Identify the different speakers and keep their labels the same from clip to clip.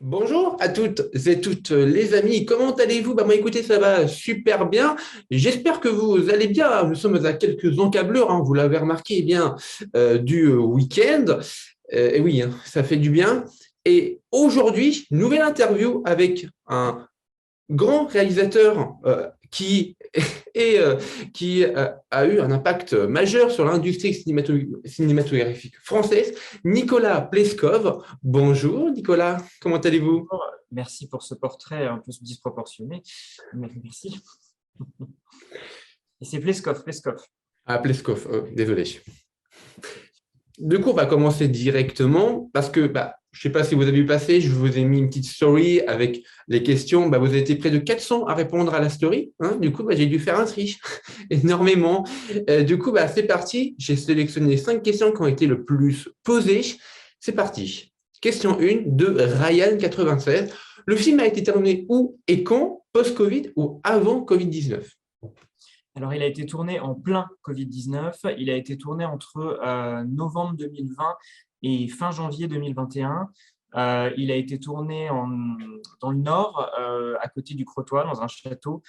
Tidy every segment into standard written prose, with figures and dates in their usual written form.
Speaker 1: Bonjour à toutes et toutes les amis, comment allez-vous? Moi écoutez, ça va super bien. J'espère que vous allez bien. Nous sommes à quelques encablures, vous l'avez remarqué, du week-end. Et oui, ça fait du bien. Et aujourd'hui, nouvelle interview avec un grand réalisateur et qui a eu un impact majeur sur l'industrie cinématographique française, Nicolas Pleskov. Bonjour Nicolas, comment allez-vous?
Speaker 2: Bonjour, merci pour ce portrait un peu disproportionné. Merci. Et c'est Pleskov, Pleskov.
Speaker 1: Ah, Pleskov, désolé. Du coup, on va commencer directement parce que je ne sais pas si vous avez vu passer, je vous ai mis une petite story avec les questions. Vous avez été près de 400 à répondre à la story. Du coup, j'ai dû faire un tri énormément. Du coup, c'est parti. J'ai sélectionné 5 questions qui ont été le plus posées. C'est parti. Question 1 de Ryan96. Le film a été terminé où et quand? Post-Covid ou avant Covid-19?
Speaker 2: Alors, il a été tourné en plein Covid-19. Il a été tourné entre novembre 2020 et fin janvier 2021. Il a été tourné dans le nord, à côté du Crotoy, dans un château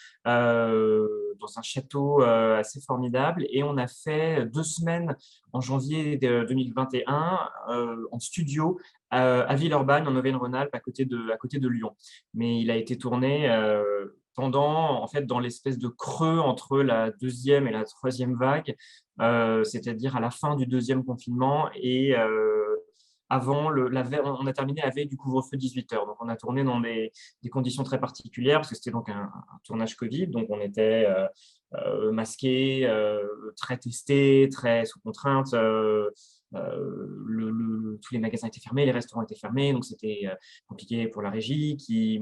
Speaker 2: assez formidable. Et on a fait 2 semaines en janvier 2021 en studio à Villeurbanne, en Auvergne-Rhône-Alpes, à côté de Lyon. Mais il a été tourné pendant, en fait, dans l'espèce de creux entre la deuxième et la troisième vague, c'est-à-dire à la fin du deuxième confinement et on a terminé la veille du couvre-feu 18h. Donc, on a tourné dans des conditions très particulières parce que c'était donc un tournage Covid. Donc, on était masqués, très testés, très sous contrainte. Tous les magasins étaient fermés, les restaurants étaient fermés. Donc, c'était compliqué pour la régie qui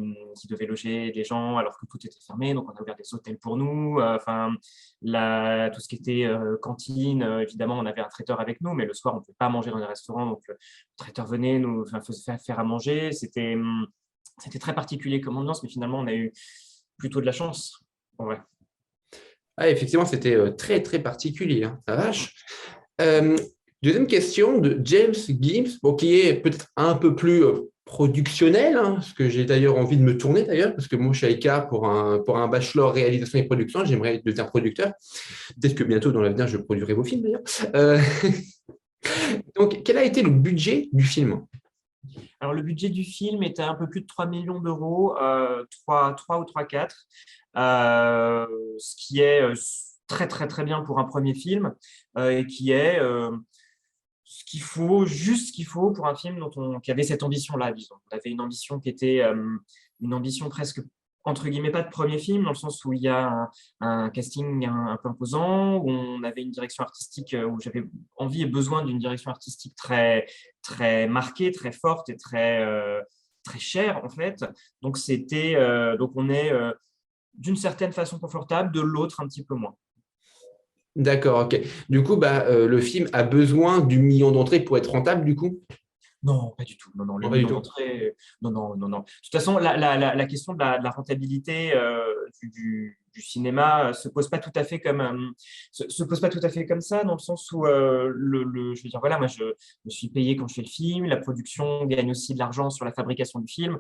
Speaker 2: devait loger des gens alors que tout était fermé. Donc, on a ouvert des hôtels pour nous. Tout ce qui était cantine, évidemment, on avait un traiteur avec nous, mais le soir, on ne pouvait pas manger dans les restaurants. Donc, le traiteur venait nous faisait faire à manger. C'était très particulier comme ambiance, mais finalement, on a eu plutôt de la chance. Ouais.
Speaker 1: Ah, effectivement, c'était très, très particulier, la vache. Euh, Deuxième question de James Gibbs, qui est peut-être un peu plus productionnel, ce que j'ai d'ailleurs envie de me tourner d'ailleurs, parce que moi, je suis à ICA pour un bachelor réalisation et production, j'aimerais devenir producteur. Peut-être que bientôt, dans l'avenir, je produirai vos films d'ailleurs. Euh, donc, quel a été le budget du film?
Speaker 2: Alors, le budget du film était un peu plus de 3 millions d'euros, 3 ou 3,4, ce qui est très, très, très bien pour un premier film et qui est juste ce qu'il faut pour un film qui avait cette ambition-là, disons. On avait une ambition qui était une ambition presque, entre guillemets, pas de premier film, dans le sens où il y a un casting un peu imposant, où on avait une direction artistique, où j'avais envie et besoin d'une direction artistique très, très marquée, très forte et très chère, en fait. Donc on est d'une certaine façon confortable, de l'autre un petit peu moins.
Speaker 1: D'accord, ok. Du coup, le film a besoin du million d'entrées pour être rentable, du coup?
Speaker 2: Non, pas du tout. Non, non, le
Speaker 1: Non, pas du
Speaker 2: million
Speaker 1: tout.
Speaker 2: d'entrées, non, non, non, non. De toute façon, la question de la rentabilité du cinéma se pose pas tout à fait comme ça, dans le sens où je veux dire, voilà, moi, je me suis payé quand je fais le film, la production gagne aussi de l'argent sur la fabrication du film.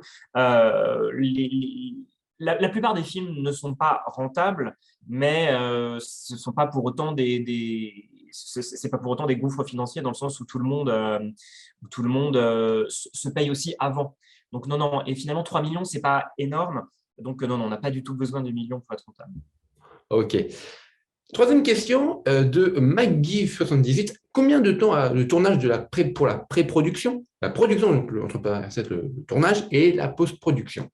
Speaker 2: La plupart des films ne sont pas rentables, mais ce sont pas pour autant c'est pas pour autant des gouffres financiers dans le sens où tout le monde se paye aussi avant. Donc non, non, et finalement 3 millions, c'est pas énorme. Donc non, non, on n'a pas du tout besoin de millions pour être rentable.
Speaker 1: Ok. Troisième question de McGee78. Combien de temps a le tournage pour la pré-production? La production, donc entre parenthèses, le tournage et la post-production.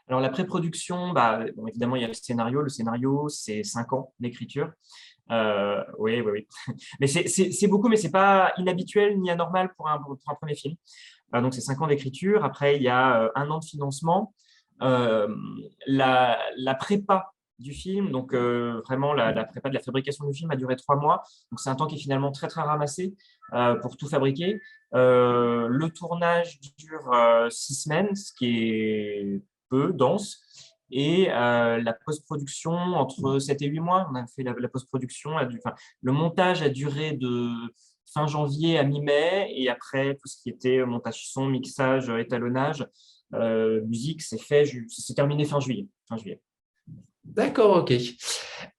Speaker 2: Alors la pré-production, bah, bon, évidemment, il y a le scénario. Le scénario, c'est 5 ans d'écriture. Oui, oui, oui. Mais c'est beaucoup, mais c'est pas inhabituel ni anormal pour un premier film. Donc c'est 5 ans d'écriture. Après, il y a 1 an de financement. Euh, la prépa du film, donc vraiment la prépa de la fabrication du film a duré 3 mois. Donc c'est un temps qui est finalement très très ramassé pour tout fabriquer. Le tournage dure 6 semaines, ce qui est peu dense. Et la post-production, entre 7 et 8 mois, on a fait la post-production. Le montage a duré fin janvier à mi-mai, et après, tout ce qui était montage son, mixage, étalonnage, musique, c'est terminé fin juillet. Fin juillet.
Speaker 1: D'accord, ok.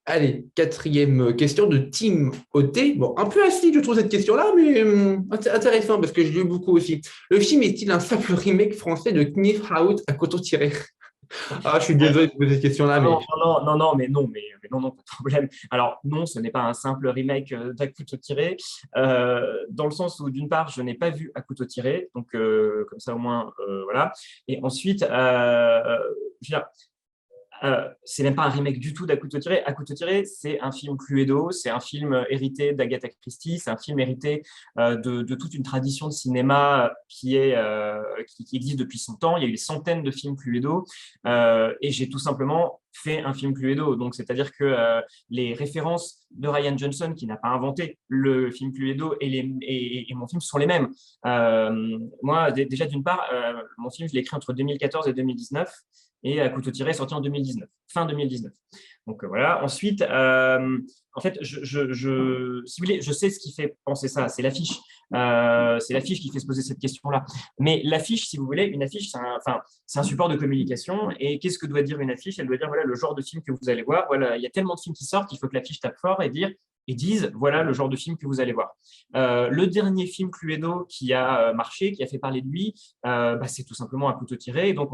Speaker 1: Allez, quatrième question de Team OT. Bon, un peu acide, je trouve, cette question-là, mais intéressant parce que je l'ai lu beaucoup aussi. Le film est-il un simple remake français de Knives Out à coton tiré? Ah, je suis désolé de poser cette question-là, mais
Speaker 2: Mais non, pas de problème. Alors, non, ce n'est pas un simple remake d'À couteau tiré, dans le sens où, d'une part, je n'ai pas vu À couteau tiré, donc comme ça, au moins, voilà. Et ensuite, je veux dire, c'est même pas un remake du tout d'À couteau tiré. À couteau tiré, c'est un film Cluedo, c'est un film hérité d'Agatha Christie, c'est un film hérité de toute une tradition de cinéma qui existe depuis 100 ans. Il y a eu des centaines de films Cluedo et j'ai tout simplement fait un film Cluedo. Donc, c'est-à-dire que les références de Ryan Johnson, qui n'a pas inventé le film Cluedo, et mon film sont les mêmes. Moi, déjà, d'une part, mon film, je l'ai écrit entre 2014 et 2019. Et À couteau tiré est sorti en 2019, fin 2019. Donc voilà. Ensuite, en fait, si vous voulez, je sais ce qui fait penser ça, c'est l'affiche. C'est l'affiche qui fait se poser cette question-là. Mais l'affiche, si vous voulez, une affiche, c'est un support de communication. Et qu'est-ce que doit dire une affiche? Elle doit dire, voilà, le genre de film que vous allez voir. Voilà, il y a tellement de films qui sortent qu'il faut que l'affiche tape fort et dise, voilà le genre de film que vous allez voir. Le dernier film Cluedo qui a marché, qui a fait parler de lui, c'est tout simplement À couteau tiré. Donc,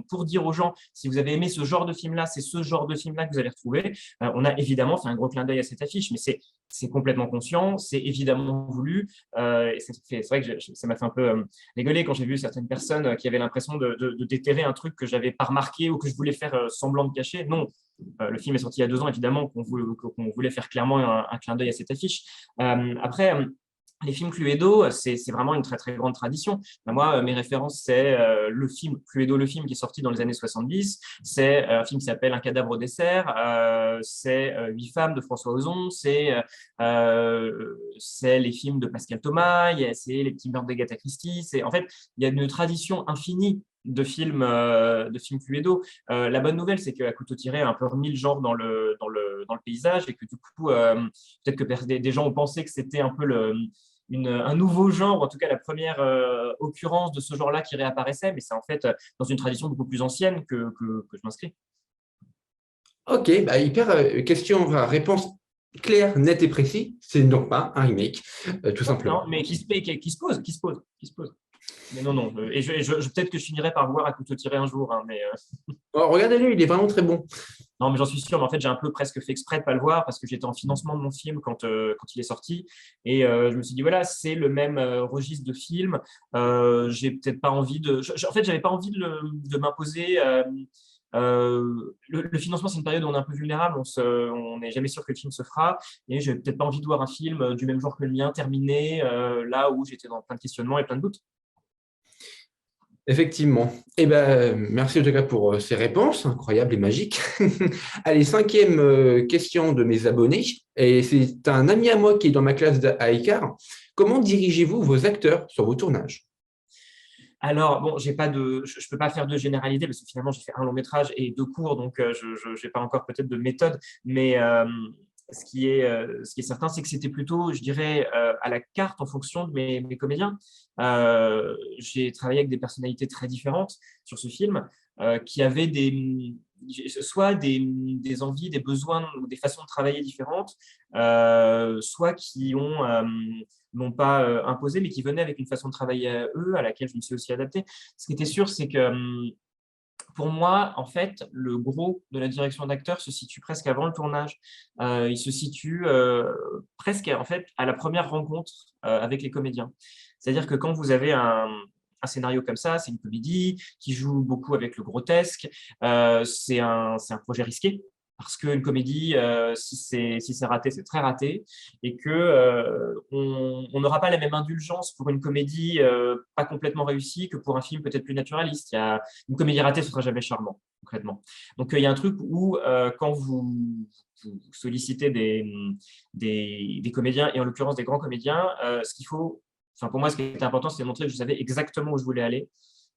Speaker 2: pour dire aux gens, si vous avez aimé ce genre de film-là, c'est ce genre de film-là que vous allez retrouver. On a évidemment fait un gros clin d'œil à cette affiche, mais c'est complètement conscient, c'est évidemment voulu. Et c'est vrai que ça m'a fait un peu rigoler quand j'ai vu certaines personnes qui avaient l'impression de déterrer un truc que j'avais pas remarqué ou que je voulais faire semblant de cacher. Non, le film est sorti il y a 2 ans, évidemment, qu'on voulait faire clairement un clin d'œil à cette affiche. Après, les films Cluedo, c'est vraiment une très, très grande tradition. Moi, mes références, c'est le film Cluedo, le film qui est sorti dans les années 70. C'est un film qui s'appelle Un cadavre au dessert. C'est 8 femmes de François Ozon. C'est les films de Pascal Thomas. C'est les petits meurtres d'Agatha Christie. En fait, il y a une tradition infinie de films Cluedo. La bonne nouvelle, c'est qu'À couteau tiré a un peu remis le genre dans le paysage et que du coup, peut-être que des gens ont pensé que c'était un peu un nouveau genre, ou en tout cas la première occurrence de ce genre-là qui réapparaissait, mais c'est en fait dans une tradition beaucoup plus ancienne que je m'inscris.
Speaker 1: ok, bah, hyper réponse claire, nette et précise. C'est donc pas un remake, tout simplement.
Speaker 2: Non, mais qui se pose. Mais non. Et peut-être que je finirai par voir À couteau tiré un jour, hein, mais
Speaker 1: Oh, regardez-le, il est vraiment très bon.
Speaker 2: non, mais j'en suis sûr. Mais en fait, j'ai un peu presque fait exprès de ne pas le voir parce que j'étais en financement de mon film quand il est sorti. Et je me suis dit, voilà, c'est le même registre de film. J'ai peut-être pas envie en fait, j'avais pas envie de m'imposer. Le financement, c'est une période où on est un peu vulnérable. On n'est jamais sûr que le film se fera. Et je n'avais peut-être pas envie de voir un film du même genre que le mien, terminé, là où j'étais dans plein de questionnements et plein de doutes.
Speaker 1: Effectivement. Eh ben, merci en tout cas pour ces réponses incroyables et magiques. Allez, cinquième question de mes abonnés. Et c'est un ami à moi qui est dans ma classe à Icar. Comment dirigez-vous vos acteurs sur vos tournages?
Speaker 2: Alors, bon, je ne peux pas faire de généralité parce que finalement, j'ai fait un long métrage et 2 courts, donc je n'ai pas encore peut-être de méthode. Mais ce qui est certain, c'est que c'était plutôt, je dirais, à la carte en fonction de mes comédiens. J'ai travaillé avec des personnalités très différentes sur ce film qui avaient soit des envies, des besoins ou des façons de travailler différentes, soit qui n'ont pas imposé, mais qui venaient avec une façon de travailler à eux, à laquelle je me suis aussi adapté. Ce qui était sûr, c'est que pour moi, en fait, le gros de la direction d'acteur se situe presque avant le tournage. Il se situe presque en fait, à la première rencontre avec les comédiens. C'est-à-dire que quand vous avez un scénario comme ça, c'est une comédie qui joue beaucoup avec le grotesque, c'est un projet risqué. Parce qu'une comédie, si c'est raté, c'est très raté, et qu'on n'aura pas la même indulgence pour une comédie pas complètement réussie que pour un film peut-être plus naturaliste. Une comédie ratée, ce ne sera jamais charmant, concrètement. Donc, il y a un truc où, quand vous sollicitez des comédiens, et en l'occurrence des grands comédiens, pour moi, ce qui était important, c'était de montrer que je savais exactement où je voulais aller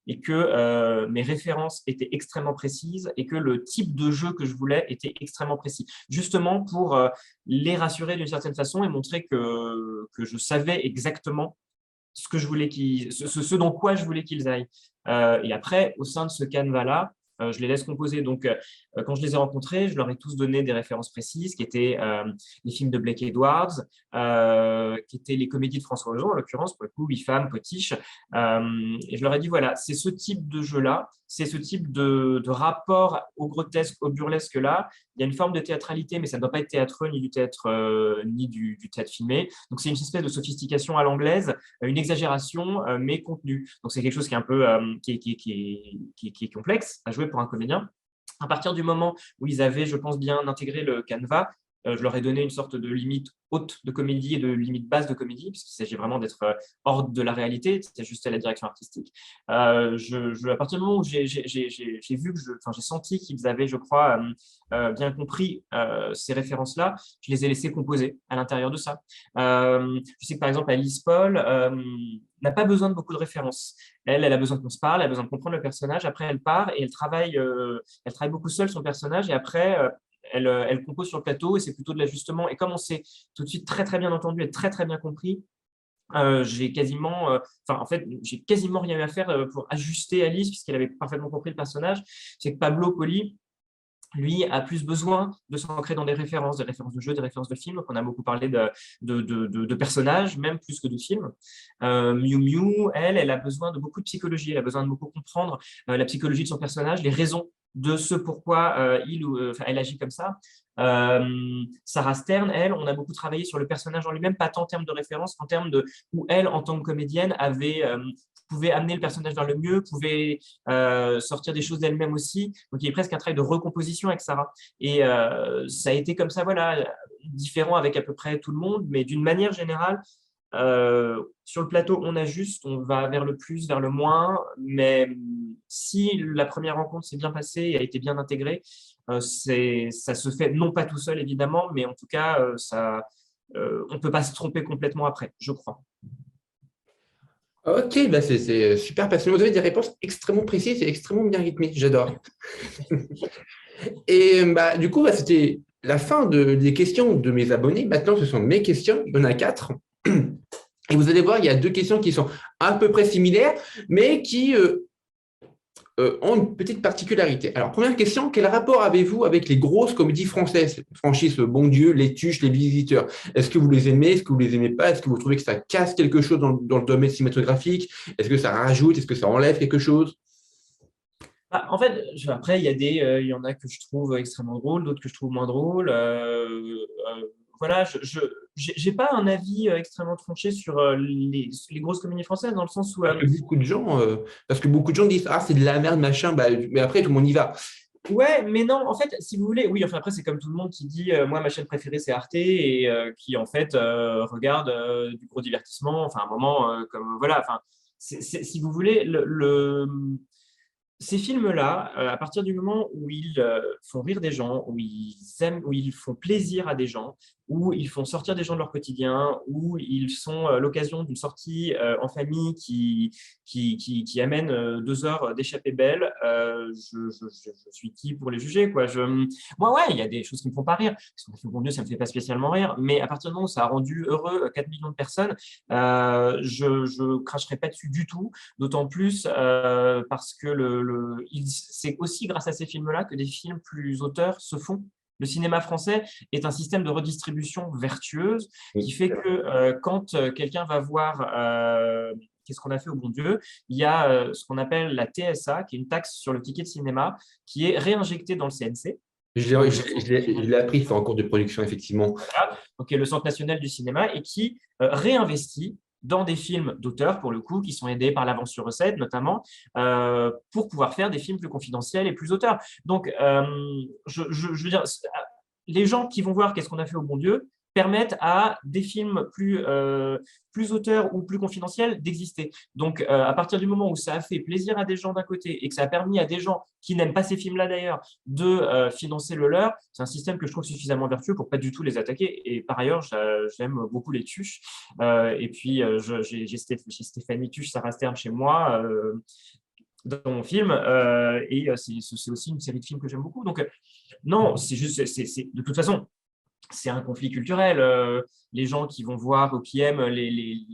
Speaker 2: et que mes références étaient extrêmement précises et que le type de jeu que je voulais était extrêmement précis. Justement pour les rassurer d'une certaine façon et montrer que je savais exactement ce que je voulais ce dans quoi je voulais qu'ils aillent. Et après, au sein de ce canevas-là, je les laisse composer. Donc, quand je les ai rencontrés, je leur ai tous donné des références précises, qui étaient les films de Blake Edwards, qui étaient les comédies de François Ozon, en l'occurrence, pour le coup, Huit femmes, Potiche. Et je leur ai dit, voilà, c'est ce type de jeu-là, c'est ce type de rapport au grotesque, au burlesque-là. Il y a une forme de théâtralité, mais ça ne doit pas être théâtreux, ni du théâtre, ni du théâtre filmé. Donc, c'est une espèce de sophistication à l'anglaise, une exagération, mais contenue. Donc, c'est quelque chose qui est un peu qui est complexe à jouer pour un comédien. À partir du moment où ils avaient, je pense, bien intégré le canevas, je leur ai donné une sorte de limite haute de comédie et de limite basse de comédie, puisqu'il s'agit vraiment d'être hors de la réalité, c'est juste à la direction artistique. À partir du moment où j'ai vu que j'ai senti qu'ils avaient, je crois, bien compris ces références-là, je les ai laissés composer à l'intérieur de ça. Je sais que par exemple, Alice Paul n'a pas besoin de beaucoup de références. Elle a besoin qu'on se parle, elle a besoin de comprendre le personnage. Après, elle part et elle travaille beaucoup seule son personnage. Et après, elle compose sur le plateau et c'est plutôt de l'ajustement. Et comme on s'est tout de suite très, très bien entendu et très, très bien compris, j'ai quasiment, j'ai quasiment rien eu à faire pour ajuster Alice puisqu'elle avait parfaitement compris le personnage. C'est que Pablo Poli, lui, a plus besoin de s'ancrer dans des références de jeux, des références de films. Donc, on a beaucoup parlé de personnages, même plus que de films. Miu Miu, elle a besoin de beaucoup de psychologie. Elle a besoin de beaucoup comprendre la psychologie de son personnage, les raisons de ce pourquoi elle agit comme ça. Sarah Stern, elle, on a beaucoup travaillé sur le personnage en lui-même, pas tant en termes de référence, en termes de où elle, en tant que comédienne, pouvait amener le personnage vers le mieux, pouvait sortir des choses d'elle-même aussi. Donc, il y a presque un travail de recomposition avec Sarah. Et ça a été comme ça, voilà, différent avec à peu près tout le monde, mais d'une manière générale, sur le plateau, on ajuste, on va vers le plus, vers le moins, mais si la première rencontre s'est bien passée et a été bien intégrée, ça se fait non pas tout seul évidemment, mais en tout cas, on ne peut pas se tromper complètement après, je crois.
Speaker 1: Ok, bah c'est super passionnant. Vous avez des réponses extrêmement précises et extrêmement bien rythmées. J'adore. Et bah, du coup, bah, c'était la fin des questions de mes abonnés. Maintenant, ce sont mes questions. Il y en a 4. Et vous allez voir, il y a 2 questions qui sont à peu près similaires, mais qui ont une petite particularité. Alors, première question, quel rapport avez-vous avec les grosses comédies françaises, franchise Bon Dieu, Les Tuches, Les Visiteurs? Est-ce que vous les aimez? Est-ce que vous les aimez pas? Est-ce que vous trouvez que ça casse quelque chose dans le domaine cinématographique? Est-ce que ça rajoute? Est-ce que ça enlève quelque chose?
Speaker 2: En fait, après, il y en a que je trouve extrêmement drôles, d'autres que je trouve moins drôles. Voilà, je n'ai pas un avis extrêmement tranché sur les grosses comédies françaises, dans le sens où
Speaker 1: Parce que beaucoup de gens disent, ah, c'est de la merde, machin, bah, mais après, tout le monde y va.
Speaker 2: ouais, mais non, en fait, si vous voulez, oui, enfin après, c'est comme tout le monde qui dit, moi, ma chaîne préférée, c'est Arte, et qui, en fait, regarde du gros divertissement, enfin, un moment, comme, voilà, enfin, si vous voulez, ces films-là, à partir du moment où ils font rire des gens, où ils aiment, où ils font plaisir à des gens, où ils font sortir des gens de leur quotidien, où ils sont l'occasion d'une sortie en famille qui amène 2 heures d'échappée belle, je suis qui pour les juger, quoi. Moi, ouais, il y a des choses qui me font pas rire. Parce qu'on a fait Bon Dieu, ça me fait pas spécialement rire. Mais à partir du moment où ça a rendu heureux 4 millions de personnes, je cracherai pas dessus du tout. D'autant plus parce que c'est aussi grâce à ces films-là que des films plus auteurs se font. Le cinéma français est un système de redistribution vertueuse qui fait que quand quelqu'un va voir qu'est-ce qu'on a fait au bon Dieu, il y a ce qu'on appelle la TSA, qui est une taxe sur le ticket de cinéma, qui est réinjectée dans le CNC.
Speaker 1: Je l'ai appris, c'est en cours de production, effectivement.
Speaker 2: Voilà, donc le Centre national du cinéma, et qui réinvestit dans des films d'auteurs, pour le coup, qui sont aidés par l'avance sur recette, notamment, pour pouvoir faire des films plus confidentiels et plus auteurs. Donc, je veux dire, les gens qui vont voir qu'est-ce qu'on a fait au bon Dieu permettent à des films plus auteurs ou plus confidentiels d'exister. Donc, à partir du moment où ça a fait plaisir à des gens d'un côté et que ça a permis à des gens qui n'aiment pas ces films-là d'ailleurs de financer le leur, c'est un système que je trouve suffisamment vertueux pour pas du tout les attaquer. Et par ailleurs, j'aime beaucoup les Tuches. Et puis, j'ai Stéphanie Tuche, Sarah Stern chez moi. dans mon film. Et c'est aussi une série de films que j'aime beaucoup. Donc, non, c'est juste, de toute façon, c'est un conflit culturel. Les gens qui vont voir ou qui aiment les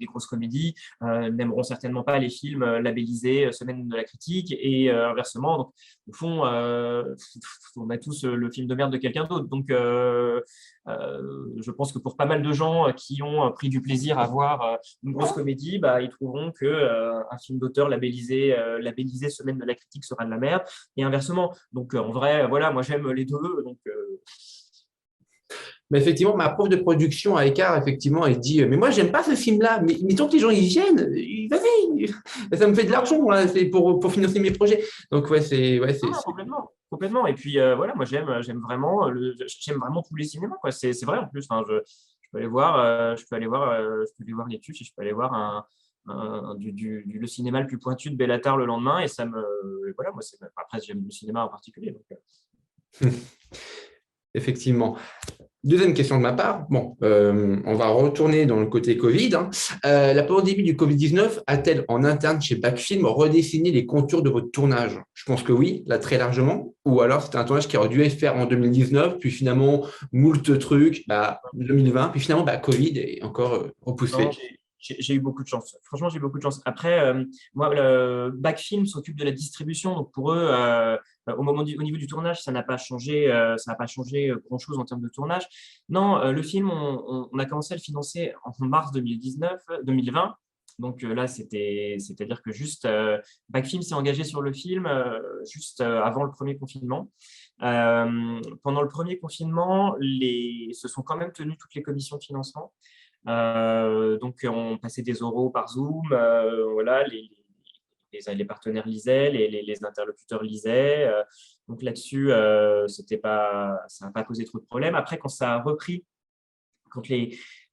Speaker 2: grosses comédies n'aimeront certainement pas les films labellisés Semaine de la critique et inversement. Donc, au fond, on a tous le film de merde de quelqu'un d'autre. Donc, je pense que pour pas mal de gens qui ont pris du plaisir à voir une grosse comédie, bah, ils trouveront que un film d'auteur labellisé Semaine de la critique sera de la merde et inversement. Donc, en vrai, voilà, moi j'aime les deux. Donc,
Speaker 1: Mais effectivement, ma prof de production à Écart, effectivement, elle dit, mais moi, j'aime pas ce film-là, mais tant que les gens y viennent, vas-y, ça me fait de l'argent, là, c'est pour financer mes projets. Donc,
Speaker 2: non, complètement, complètement. Et puis voilà, moi j'aime vraiment tous les cinémas, quoi. C'est vrai en plus. Enfin, je peux aller voir, je peux aller voir les Tuches et je peux aller voir le cinéma le plus pointu de Bellatar le lendemain et voilà, moi après j'aime le cinéma en particulier. Donc,
Speaker 1: effectivement. Deuxième question de ma part. Bon, on va retourner dans le côté Covid, hein. La pandémie du Covid-19 a-t-elle en interne chez Backfilm redessiné les contours de votre tournage? Je pense que oui, là très largement. Ou alors c'était un tournage qui aurait dû être fait en 2019, puis finalement moult trucs, 2020, puis finalement Covid est encore repoussé.
Speaker 2: non, j'ai eu beaucoup de chance. Franchement, j'ai eu beaucoup de chance. Après, moi, le Backfilm s'occupe de la distribution. Donc, pour eux, au niveau du tournage, ça n'a pas changé grand-chose en termes de tournage. Non, le film, on a commencé à le financer en mars 2020. Donc là, c'est-à-dire que juste Backfilm s'est engagé sur le film juste avant le premier confinement. Pendant le premier confinement, se sont quand même tenues toutes les commissions de financement. Donc, on passait des oraux par Zoom. Voilà, les partenaires lisaient, les interlocuteurs lisaient. Donc là-dessus, ça n'a pas posé trop de problèmes. Après, quand ça a repris, quand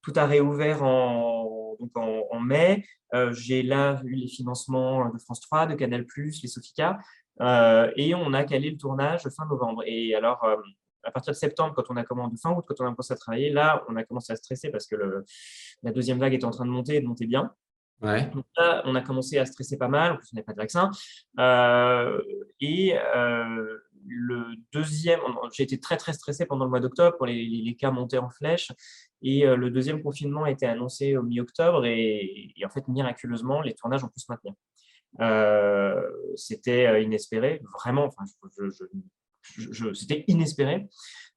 Speaker 2: tout a réouvert en mai, j'ai là eu les financements de France 3, de Canal+, les Sofica, et on a calé le tournage fin novembre. Et alors, à partir de septembre, fin août, quand on a commencé à travailler, là, on a commencé à stresser parce que la deuxième vague était en train de monter et de monter bien.
Speaker 1: Ouais.
Speaker 2: Donc là, on a commencé à stresser pas mal, en plus on n'avait pas de vaccin. Et le deuxième, j'ai été très très stressé pendant le mois d'octobre quand les cas montaient en flèche. Et le deuxième confinement a été annoncé au mi-octobre et en fait, miraculeusement, les tournages ont pu se maintenir. C'était inespéré, vraiment, enfin, c'était inespéré.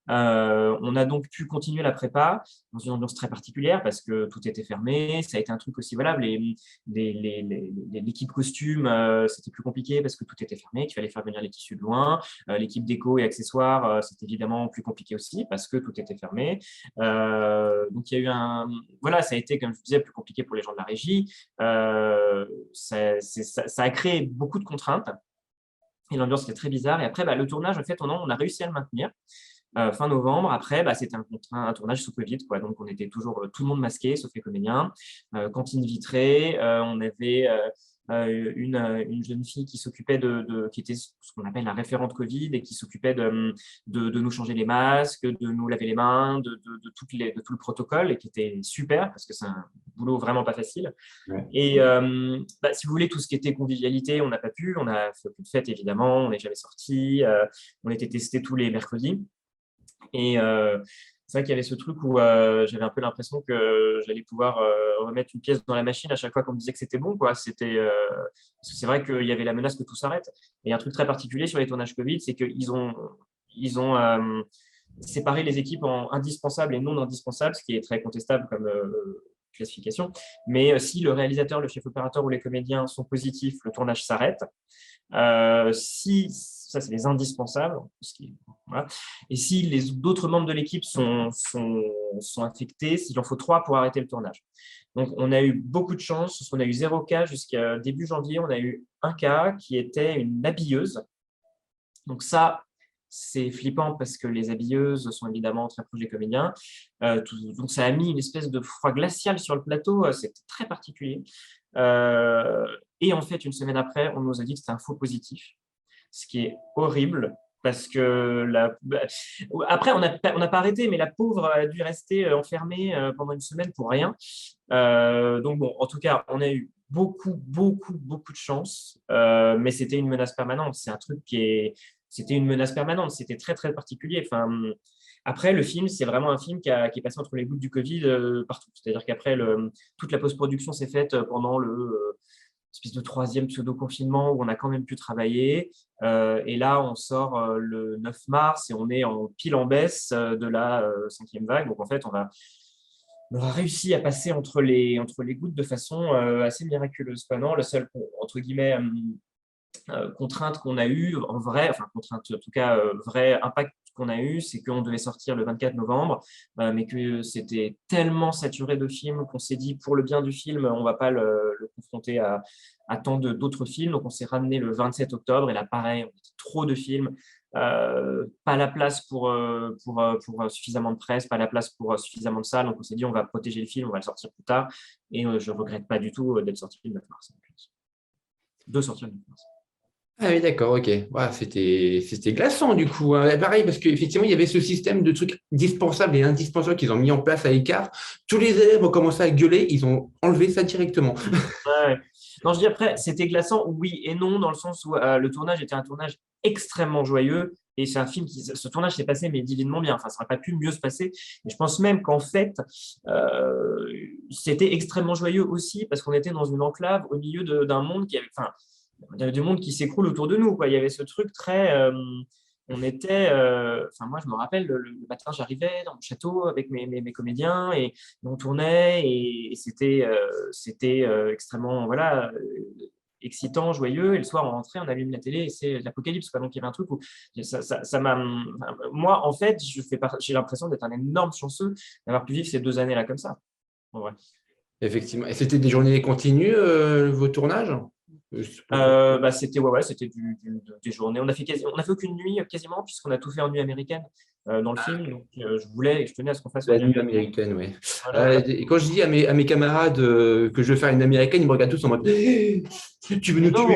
Speaker 2: On a donc pu continuer la prépa dans une ambiance très particulière parce que tout était fermé. Ça a été un truc aussi, voilà, l'équipe costume, c'était plus compliqué parce que tout était fermé, qu'il fallait faire venir les tissus de loin. L'équipe déco et accessoires, c'était évidemment plus compliqué aussi parce que tout était fermé. Donc, il y a eu voilà, ça a été, comme je vous disais, plus compliqué pour les gens de la régie. Ça a créé beaucoup de contraintes. Et l'ambiance était très bizarre. Et après, le tournage, en fait, on a réussi à le maintenir. Fin novembre, après, c'était un tournage sous Covid, quoi. Donc, on était toujours tout le monde masqué, sauf les comédiens. Cantine vitrée, on avait une jeune fille qui s'occupait qui était ce qu'on appelle la référente Covid et qui s'occupait de nous changer les masques, de nous laver les mains, de tout le protocole et qui était super parce que c'est un boulot vraiment pas facile.
Speaker 1: Ouais.
Speaker 2: Et si vous voulez, tout ce qui était convivialité, on n'a pas pu. On a fait aucune fête, évidemment. On n'est jamais sorti. On était testés tous les mercredis. Et c'est vrai qu'il y avait ce truc où j'avais un peu l'impression que j'allais pouvoir remettre une pièce dans la machine à chaque fois qu'on me disait que c'était bon, quoi. Parce que c'est vrai qu'il y avait la menace que tout s'arrête. Et un truc très particulier sur les tournages Covid, c'est qu'ils ont séparé les équipes en indispensables et non indispensables, ce qui est très contestable comme classification. Mais si le réalisateur, le chef opérateur ou les comédiens sont positifs, le tournage s'arrête. Ça, c'est les indispensables. Voilà. Et si d'autres membres de l'équipe sont infectés, il en faut 3 pour arrêter le tournage. Donc, on a eu beaucoup de chance, parce qu'on a eu 0 cas jusqu'à début janvier. On a eu un cas qui était une habilleuse. Donc ça, c'est flippant parce que les habilleuses sont évidemment très proches des comédiens. Donc, ça a mis une espèce de froid glacial sur le plateau. C'était très particulier. Et en fait, une semaine après, on nous a dit que c'était un faux positif, ce qui est horrible parce que après, on n'a pas arrêté, mais la pauvre a dû rester enfermée pendant une semaine pour rien. Donc, bon, en tout cas, on a eu beaucoup de chance, mais c'était une menace permanente. C'était une menace permanente. C'était très, très particulier. Enfin, après, le film, c'est vraiment un film qui est passé entre les gouttes du Covid partout. C'est-à-dire qu'après, toute la post-production s'est faite pendant le espèce de troisième pseudo-confinement où on a quand même pu travailler. Et là, on sort le 9 mars et on est pile en baisse de la cinquième vague. Donc, en fait, on aura réussi à passer entre les gouttes de façon assez miraculeuse. Non, le seul, entre guillemets, contrainte qu'on a eue, en vrai, enfin contrainte, en tout cas, vrai impact qu'on a eu, c'est qu'on devait sortir le 24 novembre, mais que c'était tellement saturé de films qu'on s'est dit, pour le bien du film, on ne va pas le confronter à tant d'autres films. Donc, on s'est ramené le 27 octobre, et là, pareil, on était trop de films. Pas la place pour suffisamment de presse, pas la place pour suffisamment de salles. Donc, on s'est dit, on va protéger le film, on va le sortir plus tard. Et je ne regrette pas du tout d'être sorti le 9 mars. De sortir le 9 mars.
Speaker 1: Ah oui, d'accord, ok. Ouais, c'était glaçant du coup, hein. Pareil, parce qu'effectivement, il y avait ce système de trucs dispensables et indispensables qu'ils ont mis en place à l'écart. Tous les élèves ont commencé à gueuler, ils ont enlevé ça directement.
Speaker 2: Ouais. Non, je dis après, c'était glaçant, oui et non, dans le sens où le tournage était un tournage extrêmement joyeux. Et c'est un film ce tournage s'est passé, mais divinement bien. Enfin, ça n'aurait pas pu mieux se passer. Et je pense même qu'en fait, c'était extrêmement joyeux aussi parce qu'on était dans une enclave au milieu d'un monde qui avait. Enfin, il y avait du monde qui s'écroule autour de nous, quoi. Il y avait ce truc très. On était. Enfin, moi, je me rappelle, le matin, j'arrivais dans mon château avec mes comédiens et on tournait et c'était extrêmement. Voilà. Excitant, joyeux, et le soir on rentrait, on allume la télé et c'est l'apocalypse. Donc il y avait un truc où ça m'a. Moi, en fait, j'ai l'impression d'être un énorme chanceux d'avoir pu vivre ces 2 années-là comme ça. En vrai.
Speaker 1: Effectivement. Et c'était des journées continues, vos tournages?
Speaker 2: C'était c'était des journées. On a fait aucune nuit quasiment puisqu'on a tout fait en nuit américaine dans le film. Donc je voulais et je tenais à ce qu'on fasse en
Speaker 1: La
Speaker 2: nuit
Speaker 1: nuit
Speaker 2: américaine.
Speaker 1: américaine, oui.
Speaker 2: Voilà.
Speaker 1: Et quand je dis à mes camarades que je veux faire une américaine, ils me regardent tous en mode tu veux
Speaker 2: Mais
Speaker 1: nous
Speaker 2: non,
Speaker 1: tuer?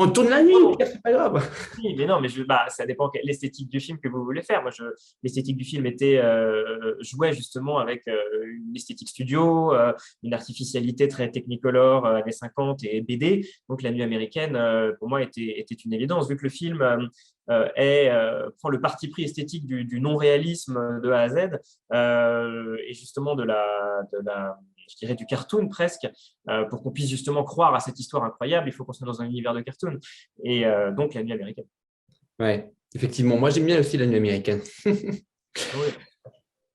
Speaker 1: On tourne la nuit,
Speaker 2: non.
Speaker 1: c'est pas grave.
Speaker 2: Oui, mais non, mais ça dépend de l'esthétique du film que vous voulez faire. L'esthétique du film était jouait justement avec une esthétique studio, une artificialité très technicolor années 50 et BD. Donc la nuit américaine, pour moi, était une évidence, vu que le film prend le parti pris esthétique du non-réalisme de A à Z et justement je dirais du cartoon presque, pour qu'on puisse justement croire à cette histoire incroyable, il faut qu'on soit dans un univers de cartoon. Et donc, la nuit américaine.
Speaker 1: Ouais, effectivement. Moi, j'aime bien aussi la nuit américaine.
Speaker 2: Oui.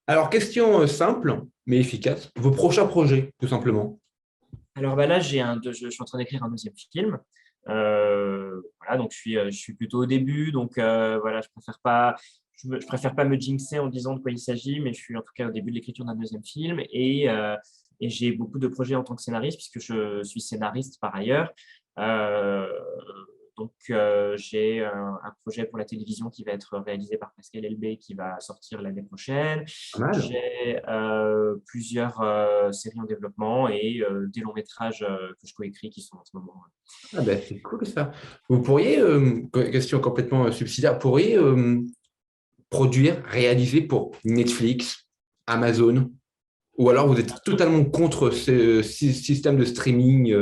Speaker 1: Alors, question simple, mais efficace. Vos prochains projets, tout simplement.
Speaker 2: Alors là, je suis en train d'écrire un deuxième film. Voilà, donc je suis plutôt au début. Donc voilà, je préfère pas me jinxer en disant de quoi il s'agit, mais je suis en tout cas au début de l'écriture d'un deuxième film. Et j'ai beaucoup de projets en tant que scénariste, puisque je suis scénariste par ailleurs. Euh, Donc, j'ai un projet pour la télévision qui va être réalisé par Pascal Elbé qui va sortir l'année prochaine.
Speaker 1: Pas mal.
Speaker 2: J'ai plusieurs séries en développement et des longs métrages que je coécris qui sont en ce moment.
Speaker 1: Ah ben, c'est cool ça. Vous pourriez, question complètement subsidiaire, vous pourriez produire, réaliser pour Netflix, Amazon, ou alors vous êtes totalement contre ce système de streaming.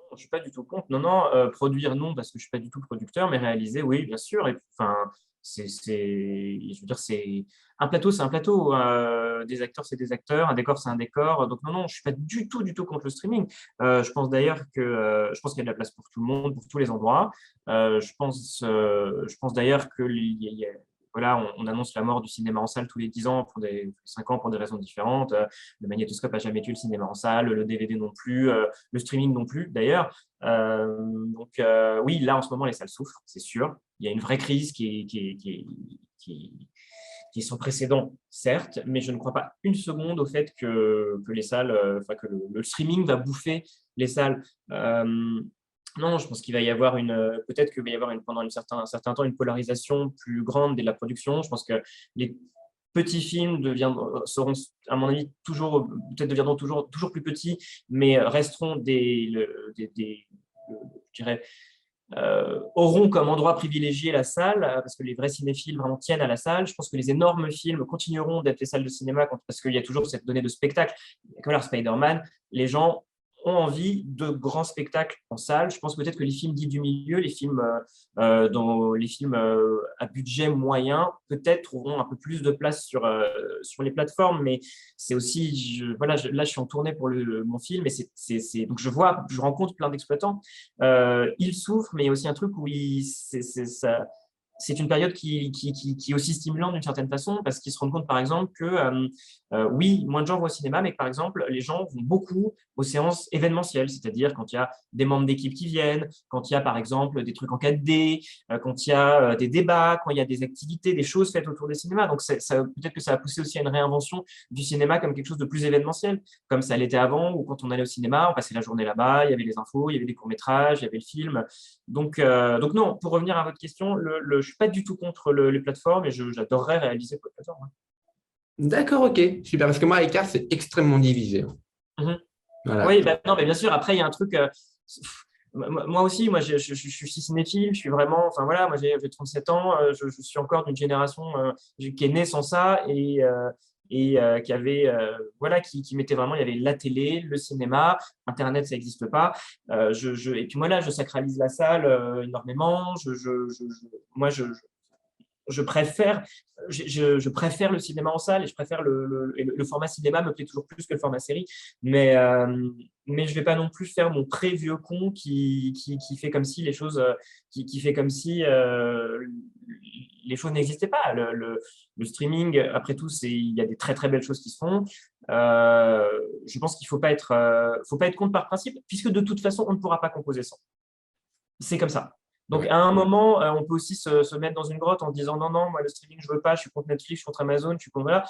Speaker 2: Je ne suis pas du tout contre. Non, non, produire, non, parce que je ne suis pas du tout producteur, mais réaliser, oui, bien sûr. Et enfin, je veux dire, c'est un plateau, c'est un plateau. Des acteurs, c'est des acteurs. Un décor, c'est un décor. Donc, non, non, je ne suis pas du tout contre le streaming. Je pense qu'il y a de la place pour tout le monde, pour tous les endroits. Je pense d'ailleurs que voilà, on annonce la mort du cinéma en salle tous les 10 ans, pour 5 ans, pour des raisons différentes. Le magnétoscope n'a jamais tué le cinéma en salle, le DVD non plus, le streaming non plus d'ailleurs. Oui, là en ce moment les salles souffrent, c'est sûr. Il y a une vraie crise qui est sans précédent, certes, mais je ne crois pas une seconde au fait que les salles, que le streaming va bouffer les salles. Non, je pense qu'il va y avoir peut-être qu'il va y avoir pendant un certain temps une polarisation plus grande de la production. Je pense que les petits films seront, à mon avis, peut-être deviendront toujours plus petits, mais resteront je dirais, auront comme endroit privilégié la salle, parce que les vrais cinéphiles vraiment tiennent à la salle. Je pense que les énormes films continueront d'être les salles de cinéma parce qu'il y a toujours cette donnée de spectacle. Comme Spider-Man, les gens ont envie de grands spectacles en salle. Je pense peut-être que les films dits du milieu, les films, à budget moyen, peut-être trouveront un peu plus de place sur les plateformes, mais c'est aussi, là, je suis en tournée pour mon film, et donc je rencontre plein d'exploitants. Ils souffrent, mais il y a aussi un truc où c'est une période qui est aussi stimulante d'une certaine façon, parce qu'ils se rendent compte, par exemple, que oui, moins de gens vont au cinéma, mais que, par exemple, les gens vont beaucoup aux séances événementielles, c'est-à-dire quand il y a des membres d'équipe qui viennent, quand il y a, par exemple, des trucs en 4D, quand il y a des débats, quand il y a des activités, des choses faites autour des cinémas. Donc, peut-être que ça a poussé aussi à une réinvention du cinéma comme quelque chose de plus événementiel, comme ça l'était avant, où quand on allait au cinéma, on passait la journée là-bas, il y avait les infos, il y avait des courts-métrages, il y avait le film. Donc non, pour revenir à votre question, je ne suis pas du tout contre les plateformes, et j'adorerais réaliser pour les plateformes. Ouais.
Speaker 1: D'accord, ok, super. Parce que moi, Icar, c'est extrêmement divisé.
Speaker 2: Mhm.
Speaker 1: Voilà.
Speaker 2: Oui, non, mais bien sûr, après, il y a un truc. Moi aussi, je suis cinéphile, je suis vraiment. Enfin voilà, moi j'ai 37 ans, je suis encore d'une génération qui est née sans ça, et qui avait. Voilà, qui mettait vraiment. Il y avait la télé, le cinéma, Internet, ça n'existe pas. Et puis moi là, je sacralise la salle énormément. Moi, je préfère, je préfère le cinéma en salle, et je préfère le format cinéma me plaît toujours plus que le format série. Mais je ne vais pas non plus faire mon très-vieux con qui fait comme si les choses, qui fait comme si les choses n'existaient pas. Le streaming, après tout, il y a des très très belles choses qui se font. Je pense qu'il faut pas être contre par principe, puisque de toute façon, on ne pourra pas composer sans. C'est comme ça. Donc,
Speaker 1: Ouais.
Speaker 2: à un moment, on peut aussi se mettre dans une grotte en se disant non, non, moi, le streaming, je veux pas, je suis contre Netflix, je suis contre Amazon, je suis contre. Voilà.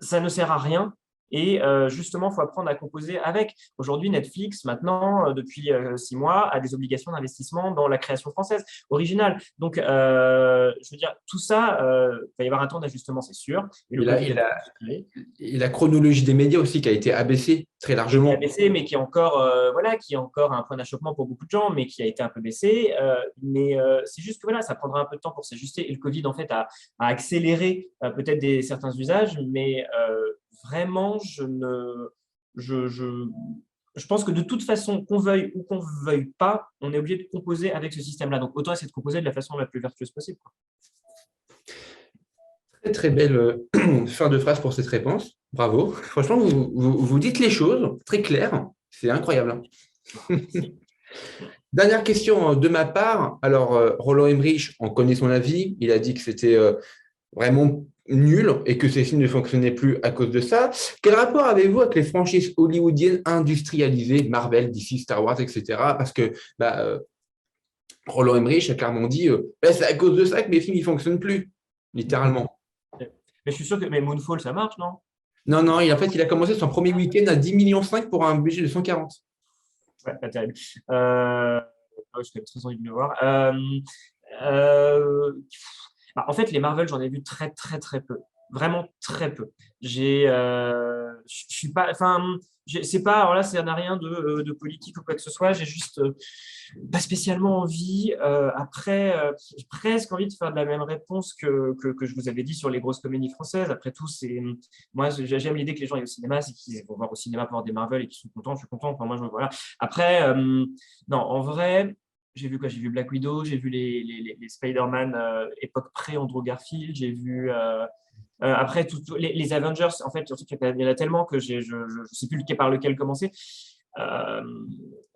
Speaker 2: Ça ne sert à rien. Et justement, il faut apprendre à composer avec. Aujourd'hui, Netflix, maintenant, depuis 6 mois, a des obligations d'investissement dans la création française originale. Donc, je veux dire, tout ça, il va y avoir un temps d'ajustement, c'est sûr. Et le
Speaker 1: Et la,
Speaker 2: Covid
Speaker 1: et
Speaker 2: est en train
Speaker 1: la-
Speaker 2: de se créer.
Speaker 1: et la chronologie des médias aussi qui a été abaissée très
Speaker 2: Qui était
Speaker 1: largement.
Speaker 2: abaissé, mais qui est encore, voilà, qui est encore un point d'achoppement pour beaucoup de gens, mais qui a été un peu baissé. Mais c'est juste que voilà, ça prendra un peu de temps pour s'ajuster. Et le Covid, en fait, a accéléré peut-être certains usages, mais vraiment, je pense que de toute façon, qu'on veuille ou qu'on ne veuille pas, on est obligé de composer avec ce système-là. Donc, autant essayer de composer de la façon la plus vertueuse possible.
Speaker 1: Très, très belle fin de phrase pour cette réponse. Bravo. Franchement, vous dites les choses très claires. C'est incroyable.
Speaker 2: Merci.
Speaker 1: Dernière question de ma part. Alors, Roland Emmerich, on connaît son avis. Il a dit que c'était vraiment nul et que ces films ne fonctionnaient plus à cause de ça. Quel rapport avez-vous avec les franchises hollywoodiennes industrialisées, Marvel, DC, Star Wars, etc. Parce que Roland Emmerich a clairement dit c'est à cause de ça que mes films ne fonctionnent plus, littéralement.
Speaker 2: Mais je suis sûr que Moonfall, ça marche, non?
Speaker 1: Non, non, il a commencé son premier week-end à 10,5 millions pour un budget de 140.
Speaker 2: Ouais, pas terrible. Je suis très envie de le voir. Euh, En fait, les Marvel, j'en ai vu très, très, très peu. Vraiment très peu. Je suis pas, enfin, c'est pas, alors là, ça n'a rien de politique ou quoi que ce soit. J'ai juste pas spécialement envie. Après, j'ai presque envie de faire de la même réponse que je vous avais dit sur les grosses comédies françaises. Après tout, moi, j'aime l'idée que les gens aillent au cinéma, c'est qu'ils vont voir au cinéma pour voir des Marvel et qu'ils sont contents. Je suis content. Enfin, moi, voilà. Après, non, en vrai. J'ai vu quoi? J'ai vu Black Widow, j'ai vu les Spider-Man époque pré-Andrew Garfield, j'ai vu après les Avengers, en fait, surtout qu'il y en a tellement que je ne sais plus par lequel commencer. Euh,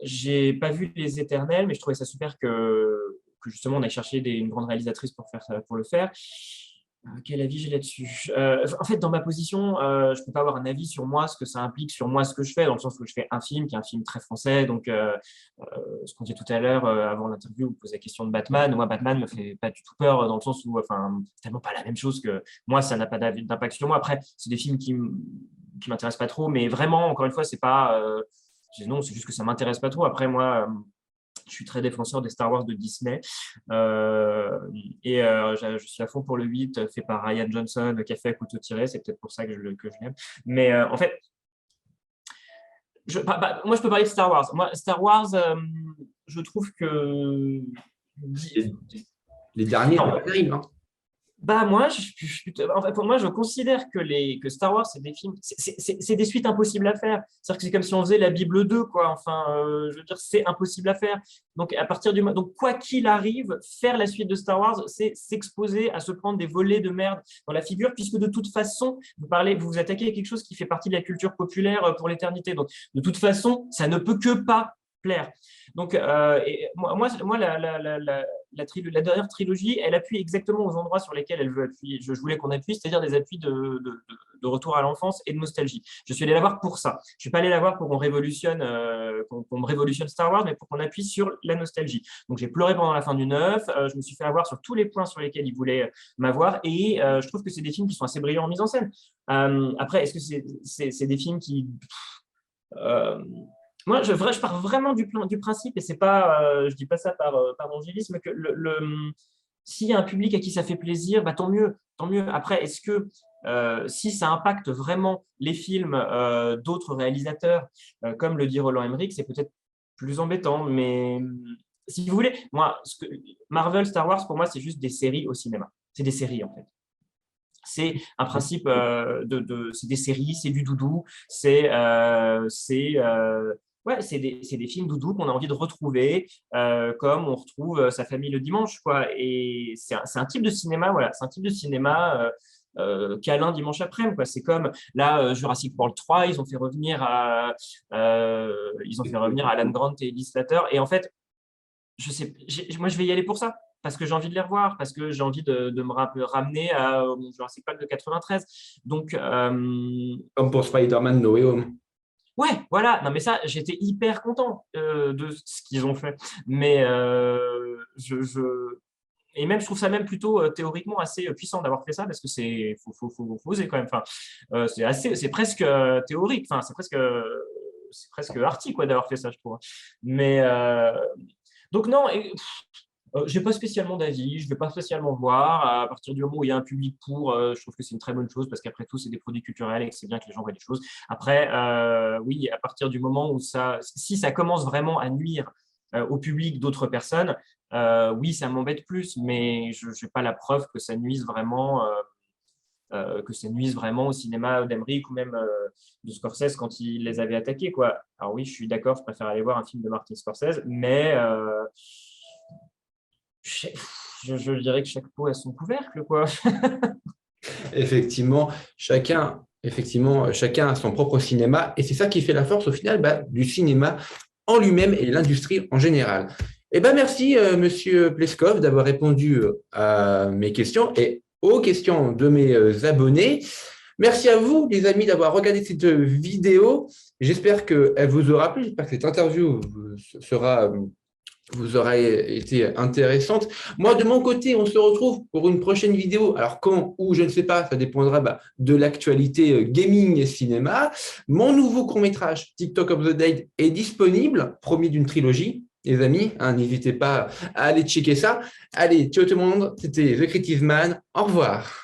Speaker 2: j'ai pas vu Les Éternels, mais je trouvais ça super que justement on ait cherché une grande réalisatrice pour le faire. Quel avis j'ai là-dessus? En fait, dans ma position, je ne peux pas avoir un avis sur moi, ce que ça implique sur moi, ce que je fais, dans le sens où je fais un film qui est un film très français. Donc, ce qu'on disait tout à l'heure avant l'interview, vous posez la question de Batman. Moi, Batman me fait pas du tout peur, dans le sens où, enfin, tellement pas la même chose que moi, ça n'a pas d'impact sur moi. Après, c'est des films qui m'intéressent pas trop, mais vraiment, encore une fois, c'est pas. Non, c'est juste que ça m'intéresse pas trop. Après, moi. Je suis très défenseur des Star Wars de Disney. Je suis à fond pour le 8, fait par Ryan Johnson, qui a fait à couteau tiré. C'est peut-être pour ça que je l'aime. Mais en fait, moi, je peux parler de Star Wars. Moi, Star Wars, je trouve que.
Speaker 1: Les derniers, c'est
Speaker 2: Non,
Speaker 1: pas terrible. Hein.
Speaker 2: Bah moi, en fait, pour moi, je considère que Star Wars, c'est des films, c'est des suites impossibles à faire. C'est-à-dire que c'est comme si on faisait la Bible 2, quoi. Enfin, je veux dire, c'est impossible à faire. Donc, donc, quoi qu'il arrive, faire la suite de Star Wars, c'est s'exposer à se prendre des volets de merde dans la figure, puisque de toute façon, vous vous attaquez à quelque chose qui fait partie de la culture populaire pour l'éternité. Donc, de toute façon, ça ne peut que pas plaire. Donc, moi la dernière trilogie, elle appuie exactement aux endroits sur lesquels elle veut appuyer. Je voulais qu'on appuie, c'est-à-dire des appuis de retour à l'enfance et de nostalgie. Je suis allé la voir pour ça. Je ne suis pas allé la voir pour qu'on révolutionne, qu'on me révolutionne Star Wars, mais pour qu'on appuie sur la nostalgie. Donc, j'ai pleuré pendant la fin du 9. Je me suis fait avoir sur tous les points sur lesquels il voulait m'avoir. Et je trouve que c'est des films qui sont assez brillants en mise en scène. Après, est-ce que c'est des films qui... moi, je pars vraiment du principe, et c'est pas, je dis pas ça par angélisme, que s'il y a un public à qui ça fait plaisir, bah, tant mieux, tant mieux. Après, est-ce que si ça impacte vraiment les films d'autres réalisateurs, comme le dit Roland Emmerich, c'est peut-être plus embêtant, mais si vous voulez, moi, Marvel, Star Wars, pour moi, c'est juste des séries au cinéma. C'est des séries, en fait. C'est un principe c'est des séries, c'est du doudou, ouais, c'est des films doudou qu'on a envie de retrouver, comme on retrouve sa famille le dimanche, quoi. Et c'est un type de cinéma, voilà, c'est un type de cinéma câlin dimanche après-midi, quoi. C'est comme là, Jurassic World 3, ils ont fait revenir Alan Grant et Liz Slater. Et en fait, moi, je vais y aller pour ça. Parce que j'ai envie de les revoir, parce que j'ai envie de me ramener à mon Jurassic Park de 93. Donc,
Speaker 1: Comme pour Spider-Man No Way Home.
Speaker 2: ouais, voilà. Non, mais ça, j'étais hyper content de ce qu'ils ont fait. Mais et même, je trouve ça même plutôt théoriquement assez puissant d'avoir fait ça, parce que faut oser quand même. Enfin, c'est presque théorique. Enfin, c'est presque arty, quoi, d'avoir fait ça, je trouve. Mais donc non. Je n'ai pas spécialement d'avis, je ne vais pas spécialement voir. À partir du moment où il y a un public pour, je trouve que c'est une très bonne chose parce qu'après tout, c'est des produits culturels et que c'est bien que les gens voient des choses. Après, oui, à partir du moment où si ça commence vraiment à nuire au public d'autres personnes, oui, ça m'embête plus, mais je n'ai pas la preuve que ça nuise vraiment. Au cinéma d'Emmerich ou même de Scorsese quand il les avait attaqués, quoi. Alors oui, je suis d'accord, je préfère aller voir un film de Martin Scorsese, mais je dirais que chaque pot a son couvercle, quoi.
Speaker 1: Chacun a son propre cinéma et c'est ça qui fait la force au final du cinéma en lui-même et l'industrie en général. Merci, Monsieur Pleskov, d'avoir répondu à mes questions et aux questions de mes abonnés. Merci à vous, les amis, d'avoir regardé cette vidéo. J'espère qu'elle vous aura plu. J'espère que cette interview vous aura été intéressante. Moi, de mon côté, on se retrouve pour une prochaine vidéo. Alors, quand ou je ne sais pas, ça dépendra de l'actualité gaming et cinéma. Mon nouveau court-métrage, TikTok of the Dead, est disponible, promis d'une trilogie. Les amis, n'hésitez pas à aller checker ça. Allez, ciao tout le monde, c'était The Creative Man. Au revoir.